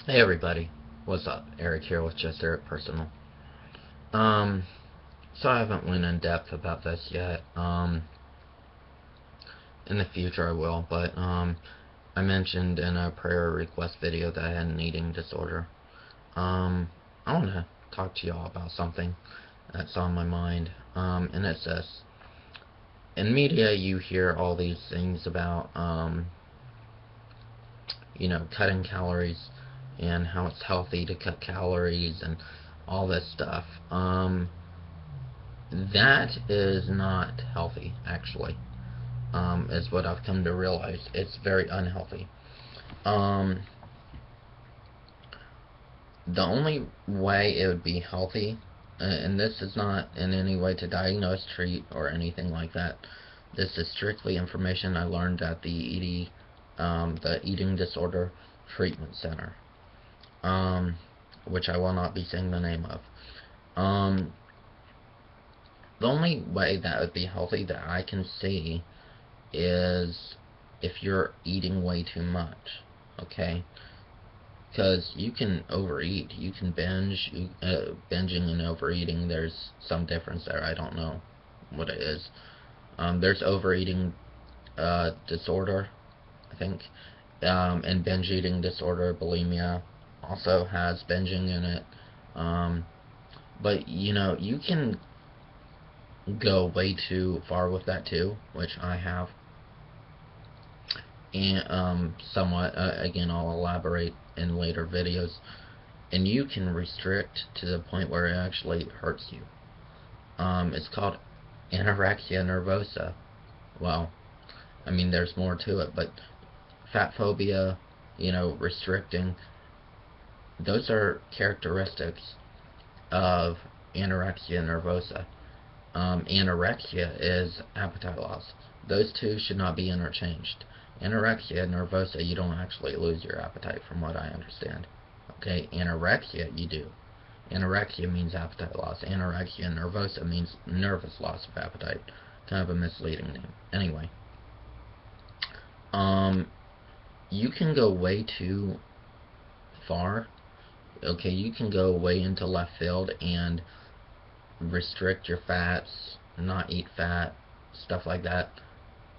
Hey everybody, what's up? Eric here with Just Eric Personal. Um, so I haven't went in depth about this yet. In the future I will, but I mentioned in a prayer request video that I had an eating disorder. Um, I want to talk to y'all about something that's on my mind. And it's this: in media you hear all these things about cutting calories and how it's healthy to cut calories and all this stuff. That is not healthy, actually, is what I've come to realize. It's very unhealthy. Um, the only way it would be healthy, and this is not in any way to diagnose, treat, or anything like that. This is strictly information I learned at the Eating Disorder Treatment Center, um, which I will not be saying the name of. Um, the only way that would be healthy that I can see is if you're eating way too much, okay? Because you can overeat, you can binge. Binging and overeating, there's some difference there. I don't know what it is. There's overeating disorder, I think, and binge eating disorder, bulimia, also has binging in it. Um, but you can go way too far with that too, which I have. And somewhat, again, I'll elaborate in later videos. And you can restrict to the point where it actually hurts you. It's called anorexia nervosa. Well, I mean, there's more to it, but fat phobia, restricting, those are characteristics of anorexia nervosa. Anorexia is appetite loss. Those two should not be interchanged. Anorexia nervosa, you don't actually lose your appetite, from what I understand. Okay, anorexia, you do. Anorexia means appetite loss. Anorexia nervosa means nervous loss of appetite. Kind of a misleading name. Anyway, um, you can go way too far. Okay, you can go way into left field and restrict your fats, not eat fat, stuff like that.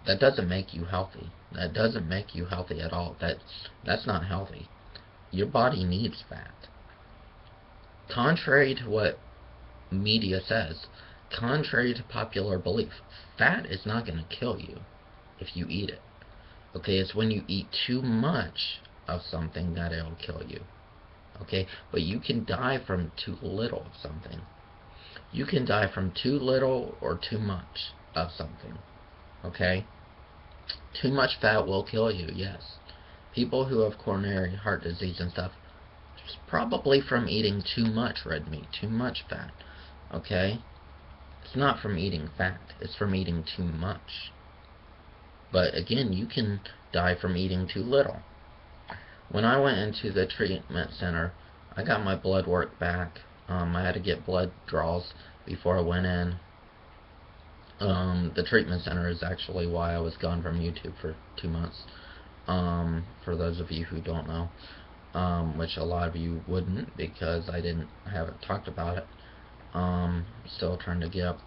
That doesn't make you healthy. That doesn't make you healthy at all. That's not healthy. Your body needs fat. Contrary to what media says, contrary to popular belief, fat is not going to kill you if you eat it. Okay, it's when you eat too much of something that it'll kill you. Okay, but you can die from too little of something. You can die from too little or too much of something. Okay, too much fat will kill you, yes. People who have coronary heart disease and stuff, it's probably from eating too much red meat, too much fat. Okay, it's not from eating fat, it's from eating too much. But again, you can die from eating too little. When I went into the treatment center, I got my blood work back. I had to get blood draws before I went in. The treatment center is actually why I was gone from YouTube for 2 months. For those of you who don't know, which a lot of you wouldn't because I didn't haven't talked about it. Still trying to get up,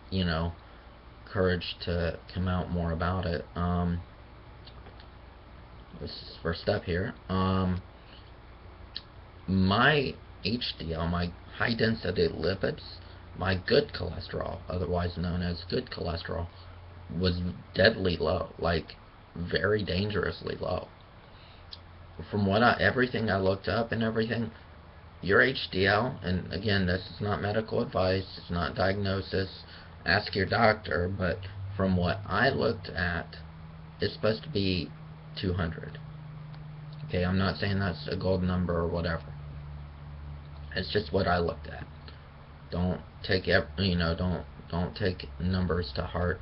you know, courage to come out more about it. This is the first step here. My HDL, my high density lipids, my good cholesterol, otherwise known as good cholesterol, was deadly low, like very dangerously low. From everything I looked up and everything, your HDL, and again, this is not medical advice, it's not diagnosis, ask your doctor, but from what I looked at, it's supposed to be 200. Okay, I'm not saying that's a gold number or whatever. It's just what I looked at. Don't take don't take numbers to heart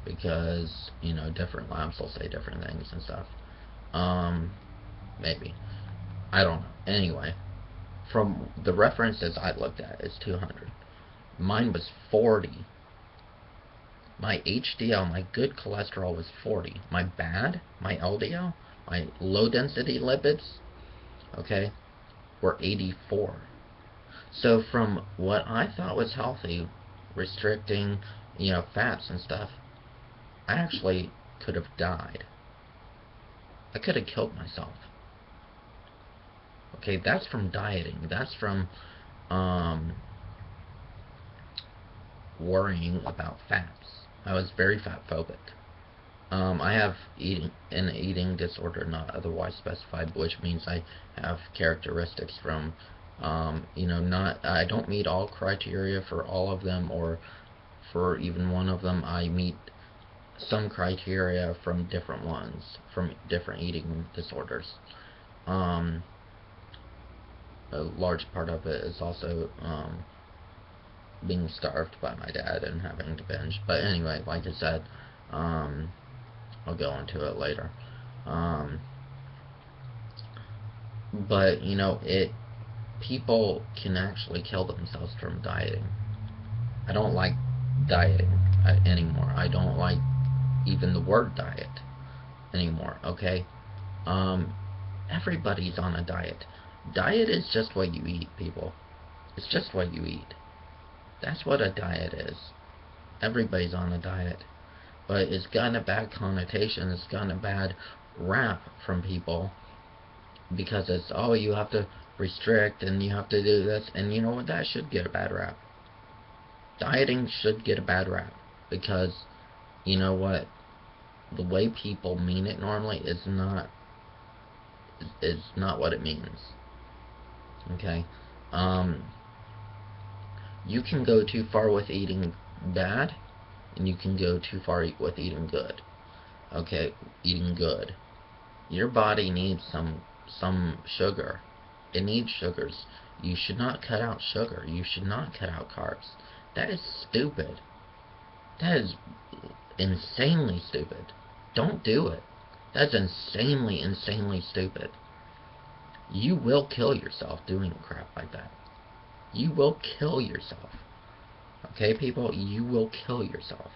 because different labs will say different things and stuff. Um, Maybe, I don't know. Anyway, from the references I looked at, it's 200. Mine was 40. My HDL, my good cholesterol, was 40. My LDL, my low density lipids, okay, were 84. So from what I thought was healthy, restricting, fats and stuff, I actually could have died. I could have killed myself. Okay, that's from dieting. That's from worrying about fats. I was very fat phobic. I have an eating disorder not otherwise specified, which means I have characteristics from, not I don't meet all criteria for all of them, or for even one of them. I meet some criteria from different ones, from different eating disorders. A large part of it is also being starved by my dad and having to binge. But anyway, like I said, I'll go into it later. But people can actually kill themselves from dieting. I don't like dieting anymore. I don't like even the word diet anymore. Okay, everybody's on a diet. Diet is just what you eat, people. It's just what you eat. That's what a diet is. Everybody's on a diet. But it's gotten a bad connotation. It's gotten a bad rap from people because it's, oh, you have to restrict and you have to do this. And you know what? That should get a bad rap. Dieting should get a bad rap because, you know what? The way people mean it normally is not what it means. Okay? You can go too far with eating bad, and you can go too far with eating good. Okay, eating good. Your body needs some sugar. It needs sugars. You should not cut out sugar. You should not cut out carbs. That is stupid. That is insanely stupid. Don't do it. That's insanely stupid. You will kill yourself doing crap like that. You will kill yourself. Okay, people? You will kill yourself.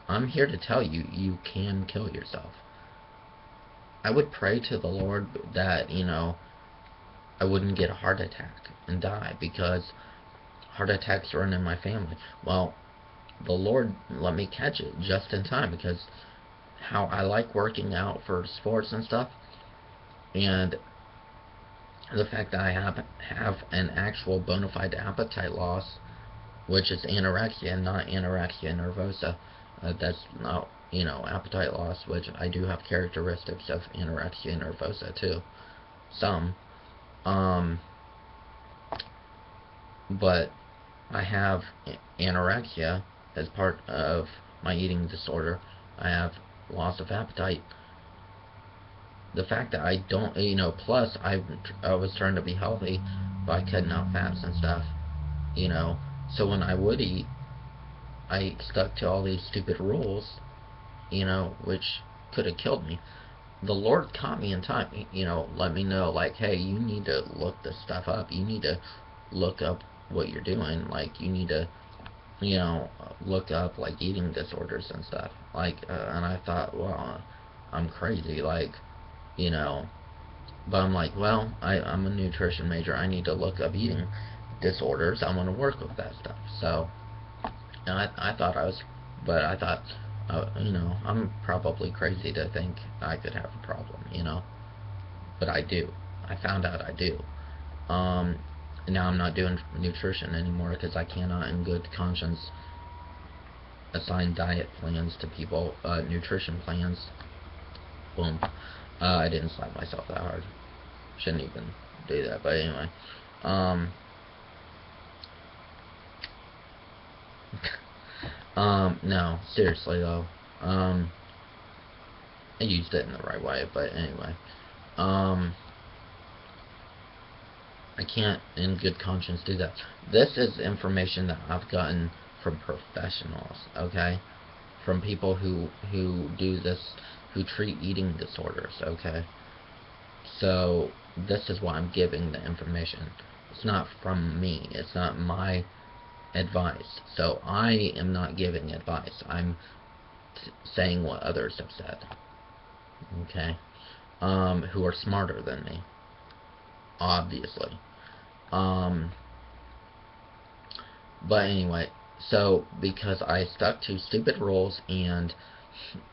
I'm here to tell you, you can kill yourself. I would pray to the Lord that, I wouldn't get a heart attack and die, because heart attacks run in my family. Well, the Lord let me catch it just in time, because how I like working out for sports and stuff, and the fact that I have an actual bona fide appetite loss, which is anorexia, not anorexia nervosa. That's not, appetite loss, which I do have characteristics of anorexia nervosa too. Some. But I have anorexia as part of my eating disorder. I have loss of appetite. The fact that I don't, plus I was trying to be healthy by cutting out fats and stuff, so when I would eat, I stuck to all these stupid rules, which could have killed me. The Lord caught me in time, let me know, like, hey, you need to look this stuff up. You need to look up what you're doing. Like, you need to, look up, like, eating disorders and stuff. Like, and I thought, well, I'm crazy, like, but I'm like, well, I'm a nutrition major. I need to look up eating disorders. I want to work with that stuff. So, I thought I was, but I thought, I'm probably crazy to think I could have a problem, but I do. I found out I do. Now I'm not doing nutrition anymore because I cannot in good conscience assign diet plans to people, nutrition plans. Boom. I didn't slap myself that hard. Shouldn't even do that, but anyway. No, seriously though. I used it in the right way, but anyway. I can't in good conscience do that. This is information that I've gotten from professionals, okay? From people who do this, who treat eating disorders, okay? So, this is why I'm giving the information. It's not from me. It's not my advice. So, I am not giving advice. I'm saying what others have said, okay? Who are smarter than me. obviously. Um, but anyway, so because I stuck to stupid rules and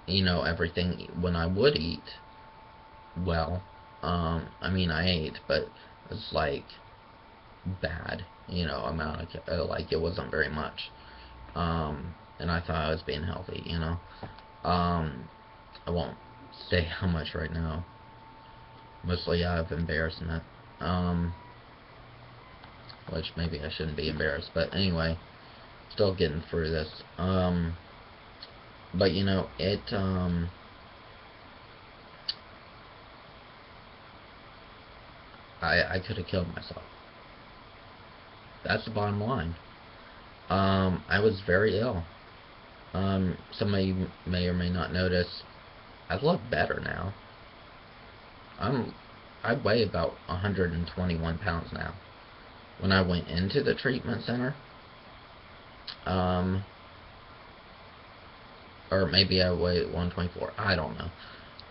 everything when I would eat, well, I mean I ate, but it's like bad, amount of like it wasn't very much. And I thought I was being healthy. I won't say how much right now. Mostly out of embarrassment. Which maybe I shouldn't be embarrassed, but anyway, still getting through this. But I could have killed myself. That's the bottom line. I was very ill. Some of you may or may not notice, I look better now. I weigh about 121 pounds now. When I went into the treatment center, or maybe I weigh 124. I don't know.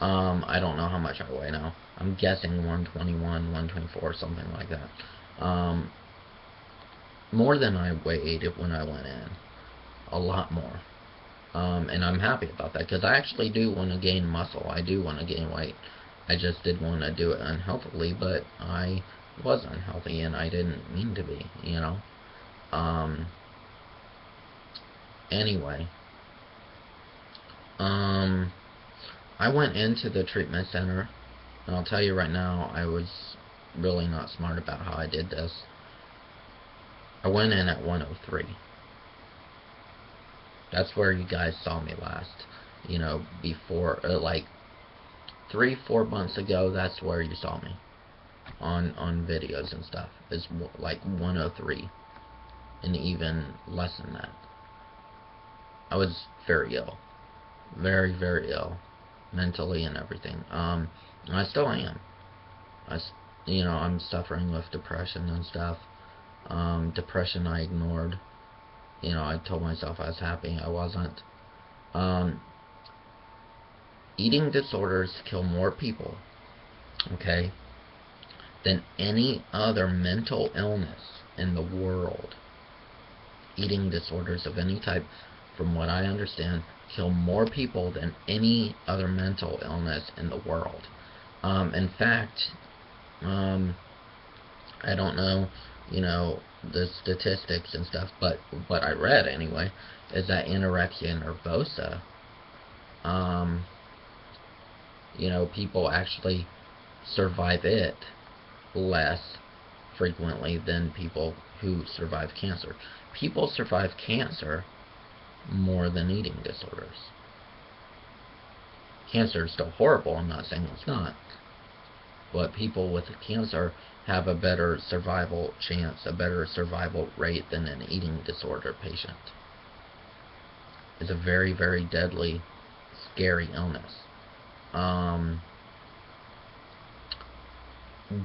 I don't know how much I weigh now. I'm guessing 121, 124, something like that. More than I weighed when I went in. A lot more. And I'm happy about that, because I actually do want to gain muscle. I do want to gain weight. I just did want to do it unhealthily, but I was unhealthy, and I didn't mean to be, Anyway. I went into the treatment center, and I'll tell you right now, I was really not smart about how I did this. I went in at 103. That's where you guys saw me last. Before, like 3-4 months ago, that's where you saw me on videos and stuff. It's like 103, and even less than that. I was very ill, very, very ill, mentally and everything. And I still am. I'm suffering with depression and stuff. Depression I ignored. I told myself I was happy. I wasn't. Eating disorders kill more people, okay, than any other mental illness in the world. Eating disorders of any type, from what I understand, kill more people than any other mental illness in the world. In fact, I don't know, the statistics and stuff, but what I read anyway is that anorexia nervosa, people actually survive it less frequently than people who survive cancer. People survive cancer more than eating disorders. Cancer is still horrible, I'm not saying it's not. But people with cancer have a better survival chance, a better survival rate than an eating disorder patient. It's a very, very deadly, scary illness.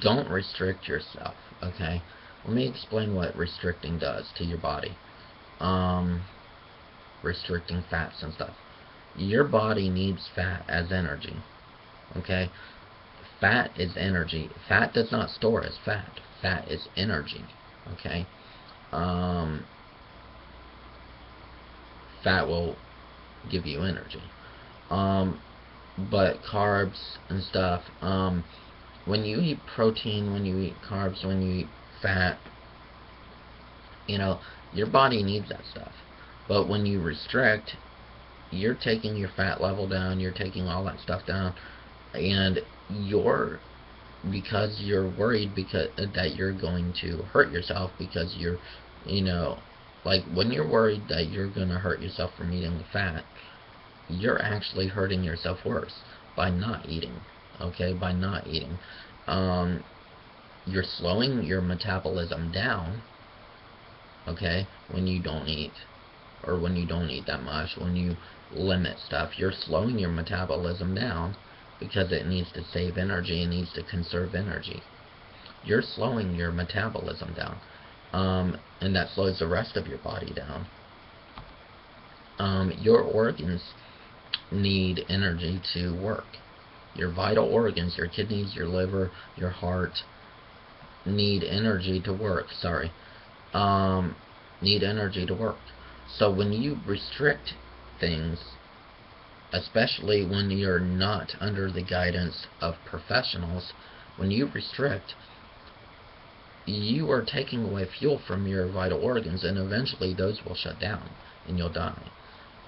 Don't restrict yourself, okay? Let me explain what restricting does to your body. Restricting fats and stuff. Your body needs fat as energy, okay? Fat is energy. Fat does not store as fat. Fat is energy, okay? Fat will give you energy. But carbs and stuff, when you eat protein, when you eat carbs, when you eat fat, your body needs that stuff. But when you restrict, you're taking your fat level down, you're taking all that stuff down, and because you're worried that you're going to hurt yourself, because you're, like when you're worried that you're going to hurt yourself from eating the fat, you're actually hurting yourself worse by not eating, okay? By not eating. You're slowing your metabolism down, okay, when you don't eat, or when you don't eat that much, when you limit stuff, you're slowing your metabolism down because it needs to save energy, it needs to conserve energy. You're slowing your metabolism down, and that slows the rest of your body down. Your organs need energy to work. Your vital organs, your kidneys, your liver, your heart, need energy to work. Sorry. Um, need energy to work. So when you restrict things, especially when you're not under the guidance of professionals, when you restrict, you are taking away fuel from your vital organs, and eventually those will shut down and you'll die.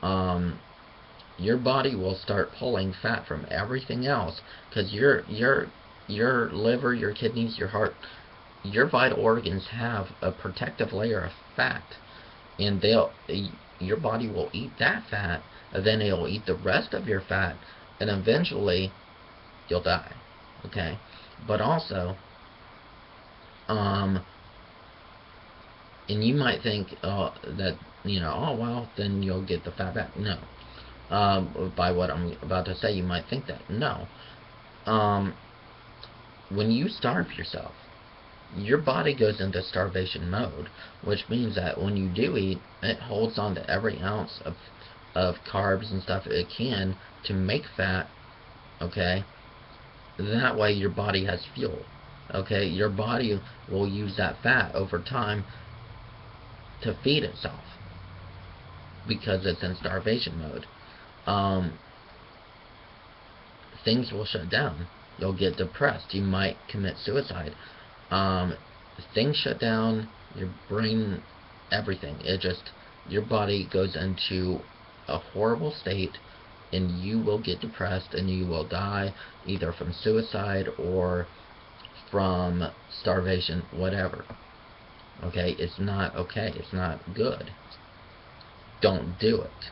Um, your body will start pulling fat from everything else because your liver, your kidneys, your heart, your vital organs have a protective layer of fat, and your body will eat that fat, and then it'll eat the rest of your fat, and eventually you'll die. Okay, but also, um, and you might think that oh well, then you'll get the fat back. No, by what I'm about to say, you might think that. No, um, when you starve yourself, your body goes into starvation mode, which means that when you do eat, it holds on to every ounce of carbs and stuff it can to make fat. Okay, that way your body has fuel. Okay, your body will use that fat over time to feed itself because it's in starvation mode. Um, things will shut down. You'll get depressed. You might commit suicide. Um, things shut down. Your brain, everything. Your body goes into a horrible state, and you will get depressed, and you will die either from suicide or from starvation, whatever. Okay, it's not okay. It's not good. Don't do it.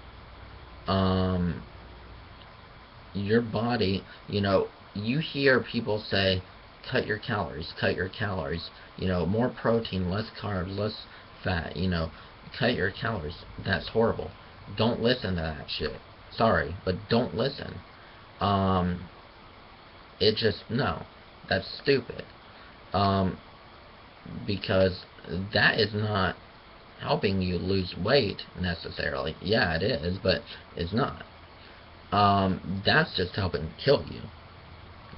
Your body, you hear people say, cut your calories, cut your calories. More protein, less carbs, less fat. Cut your calories. That's horrible. Don't listen to that shit. Sorry, but don't listen. Um, no, that's stupid. Um, because that is not helping you lose weight necessarily. Yeah, it is, but it's not. That's just helping kill you.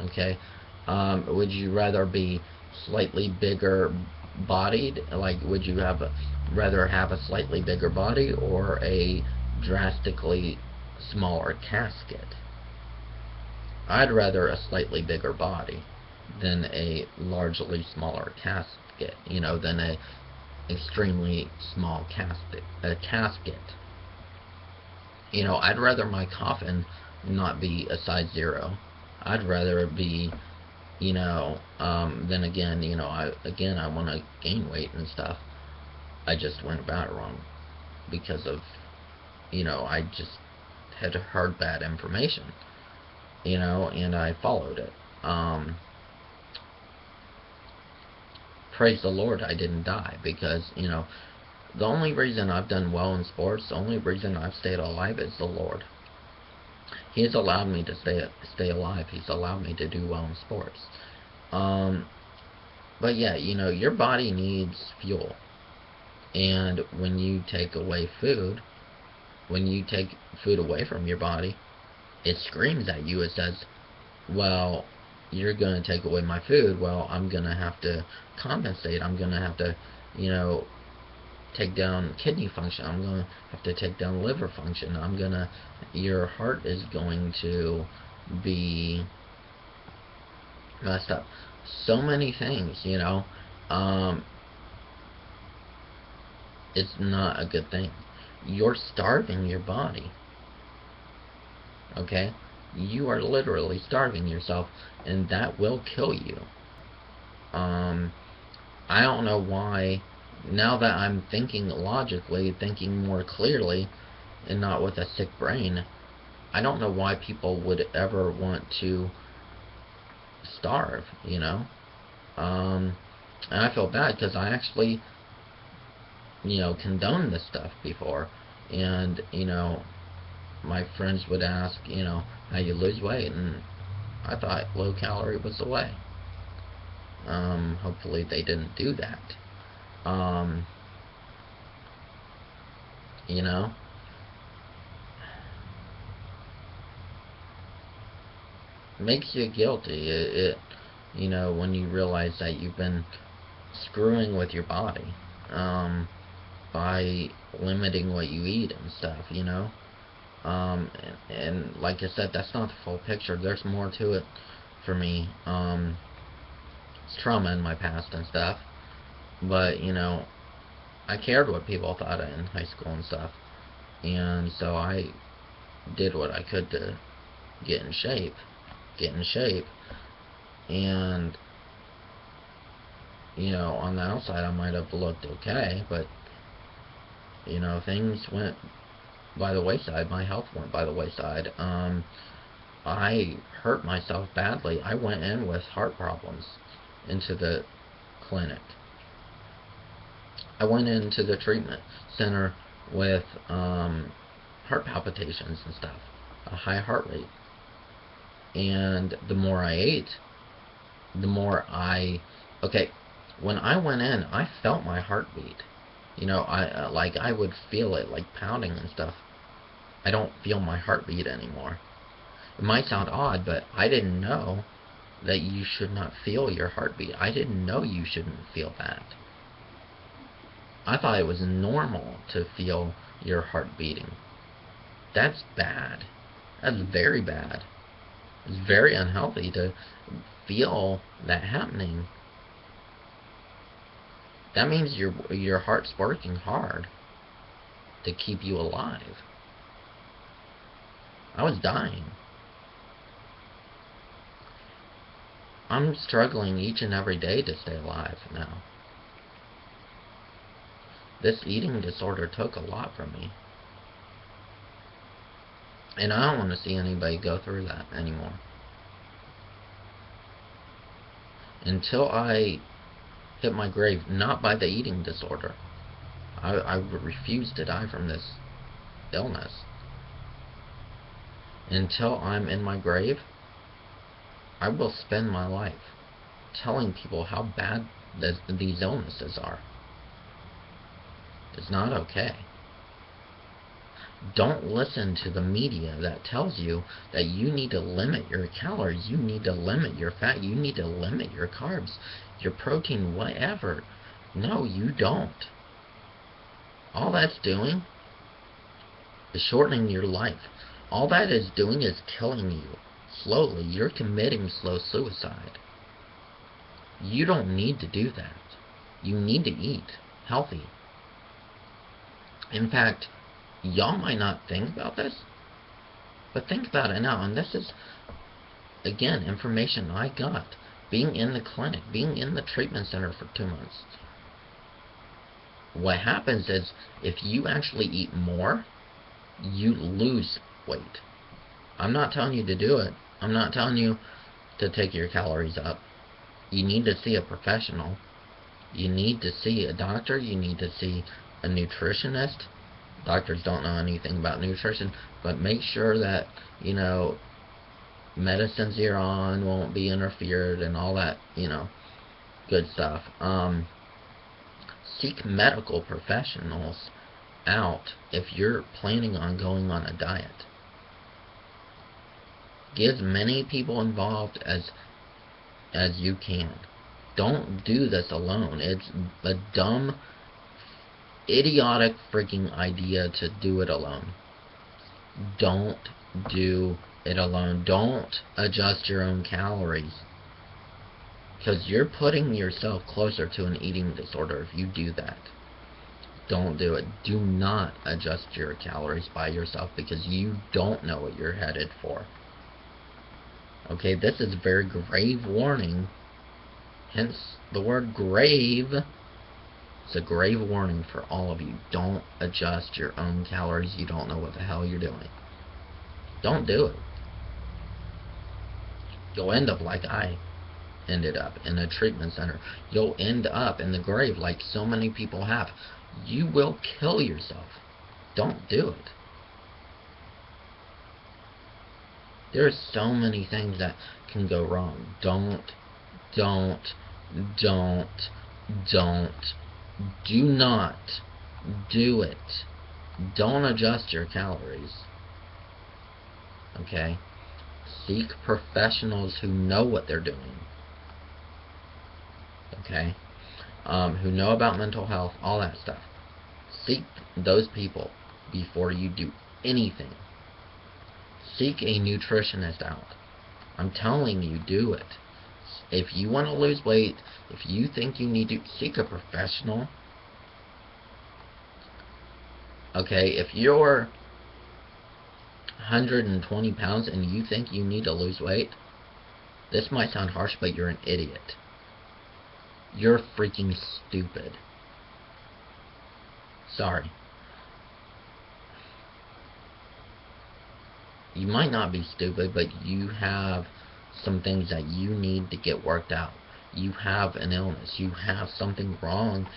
Okay. Would you rather be slightly bigger bodied? Like, would you rather have a slightly bigger body or a drastically smaller casket? I'd rather a slightly bigger body than a largely smaller casket. Than a extremely small casket. I'd rather my coffin not be a size 0. I'd rather it be, then again, I want to gain weight and stuff. I just went about it wrong because of, I just had heard bad information, and I followed it. Praise the Lord I didn't die because, the only reason I've done well in sports, the only reason I've stayed alive is the Lord. He's allowed me to stay alive. He's allowed me to do well in sports. Um, but yeah, your body needs fuel. And when you take away food, when you take food away from your body, it screams at you. It says, well, you're going to take away my food. Well, I'm going to have to compensate. I'm going to have to, take down kidney function. I'm going to have to take down liver function. Your heart is going to be messed up. So many things, it's not a good thing. You're starving your body. Okay? You are literally starving yourself, and that will kill you. I don't know why, now that I'm thinking logically, thinking more clearly, and not with a sick brain, I don't know why people would ever want to starve, And I feel bad because I actually, condoned this stuff before. And, my friends would ask, how you lose weight, and I thought low calorie was the way. Hopefully they didn't do that. Um, you know, makes you guilty. When you realize that you've been screwing with your body by limiting what you eat and stuff, you know. And like I said, that's not the full picture. There's more to it for me. It's trauma in my past and stuff, but you know, I cared what people thought in high school and stuff, and so I did what I could to get in shape, and you know, on the outside I might have looked okay, but you know, things went by the wayside. My health went by the wayside. I hurt myself badly. I went in with heart problems into the clinic. I went into the treatment center with heart palpitations and stuff, a high heart rate. And the more I ate, the more okay, when I went in, I felt my heartbeat. You know, I would feel it like pounding and stuff. I don't feel my heartbeat anymore. It might sound odd, but I didn't know that you should not feel your heartbeat. I didn't know you shouldn't feel that. I thought it was normal to feel your heart beating. That's bad. That's very bad. It's very unhealthy to feel that happening. That means your heart's working hard to keep you alive. I was dying. I'm struggling each and every day to stay alive now. This eating disorder took a lot from me. And I don't want to see anybody go through that anymore. Until I hit my grave, not by the eating disorder. I refuse to die from this illness. Until I'm in my grave, I will spend my life telling people how bad these illnesses are. It's not okay. Don't listen to the media that tells you that you need to limit your calories, you need to limit your fat, you need to limit your carbs, your protein, whatever. No, you don't. All that's doing is shortening your life. All that is doing is killing you. Slowly, you're committing slow suicide. You don't need to do that. You need to eat healthy. In fact, y'all might not think about this, but think about it now. And this is, again, information I got being in the clinic, being in the treatment center for 2 months. What happens is, if you actually eat more, you lose weight. I'm not telling you to do it. I'm not telling you to take your calories up. You need to see a professional. You need to see a doctor. You need to see a nutritionist. Doctors don't know anything about nutrition, but make sure that, you know, medicines you're on won't be interfered and all that, you know, good stuff. Seek medical professionals out if you're planning on going on a diet. Get as many people involved as you can. Don't do this alone. It's a dumb, idiotic freaking idea to do it alone. Don't do it alone. Don't adjust your own calories, because you're putting yourself closer to an eating disorder if you do that. Don't do it. Do not adjust your calories by yourself, because you don't know what you're headed for. Okay, this is a very grave warning, hence the word grave. It's a grave warning for all of you. Don't adjust your own calories. You don't know what the hell you're doing. Don't do it. You'll end up like I ended up, in a treatment center. You'll end up in the grave like so many people have. You will kill yourself. Don't do it. There's so many things that can go wrong. Don't do not do it. Don't adjust your calories. Okay? Seek professionals who know what they're doing. Okay? who know about mental health, all that stuff. Seek those people before you do anything. Seek a nutritionist out. I'm telling you, do it. If you want to lose weight, if you think you need to, seek a professional. Okay, if you're 120 pounds and you think you need to lose weight, this might sound harsh, but you're an idiot. You're freaking stupid. Sorry. You might not be stupid, but you have some things that you need to get worked out. You have an illness. You have something wrong,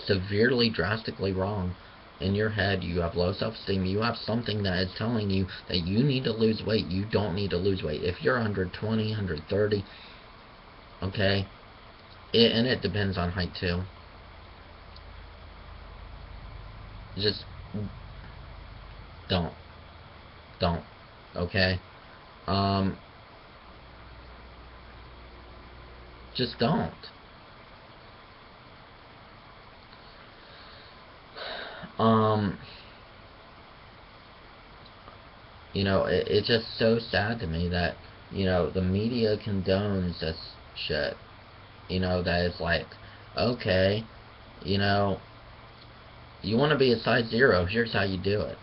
severely, drastically wrong in your head. You have low self-esteem. You have something that is telling you that you need to lose weight. You don't need to lose weight. If you're 120, 130, okay, and it depends on height too. Just don't, okay? Just don't. It's just so sad to me that, the media condones this shit. That it's like, okay, you want to be a size 0, here's how you do it.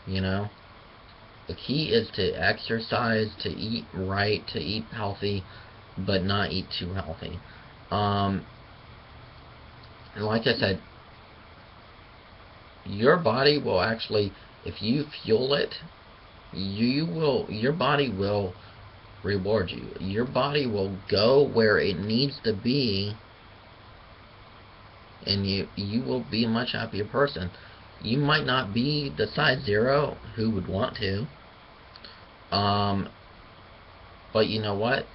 The key is to exercise, to eat right, to eat healthy, but not eat too healthy. And like I said, your body will actually, if you fuel it, your body will reward you. Your body will go where it needs to be, and you will be a much happier person. You might not be the size 0 who would want to, but you know what?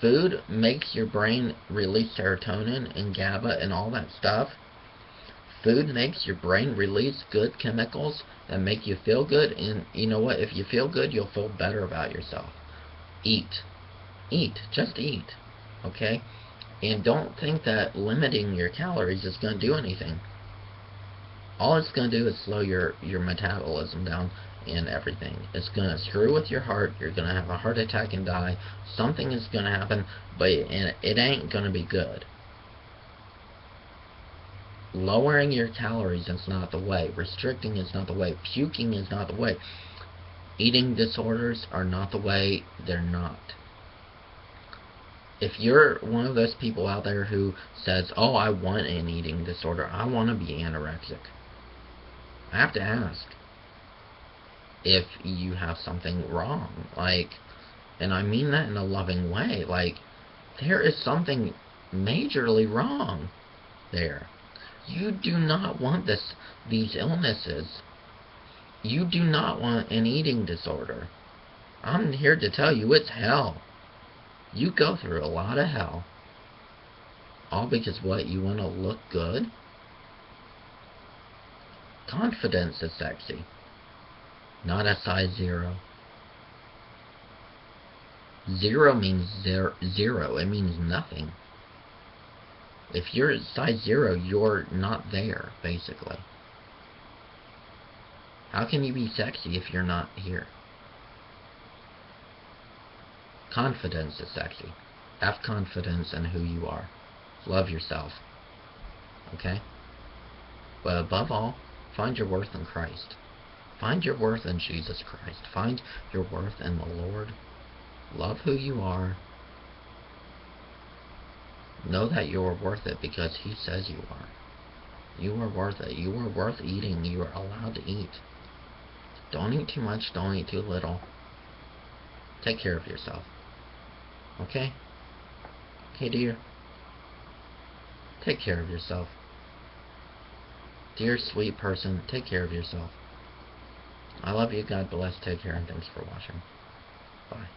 Food makes your brain release serotonin and GABA and all that stuff. Food makes your brain release good chemicals that make you feel good, and you know what? If you feel good, you'll feel better about yourself. Eat. Just eat. Okay? And don't think that limiting your calories is going to do anything. All it's going to do is slow your metabolism down and everything. It's going to screw with your heart. You're going to have a heart attack and die. Something is going to happen, but it ain't going to be good. Lowering your calories is not the way. Restricting is not the way. Puking is not the way. Eating disorders are not the way. They're not. If you're one of those people out there who says, oh, I want an eating disorder, I want to be anorexic, I have to ask if you have something wrong. And I mean that in a loving way. There is something majorly wrong there. You do not want these illnesses. You do not want an eating disorder. I'm here to tell you it's hell. You go through a lot of hell. All because what? You want to look good? Confidence is sexy. Not a size 0. 0 means zero. It means nothing. If you're size 0, you're not there, basically. How can you be sexy if you're not here? Confidence is sexy. Have confidence in who you are. Love yourself. Okay? But above all, find your worth in Christ. Find your worth in Jesus Christ. Find your worth in the Lord. Love who you are. Know that you are worth it because He says you are. You are worth it. You are worth eating. You are allowed to eat. Don't eat too much. Don't eat too little. Take care of yourself. Okay? Okay, dear? Take care of yourself. Dear sweet person, take care of yourself. I love you. God bless. Take care, and thanks for watching. Bye.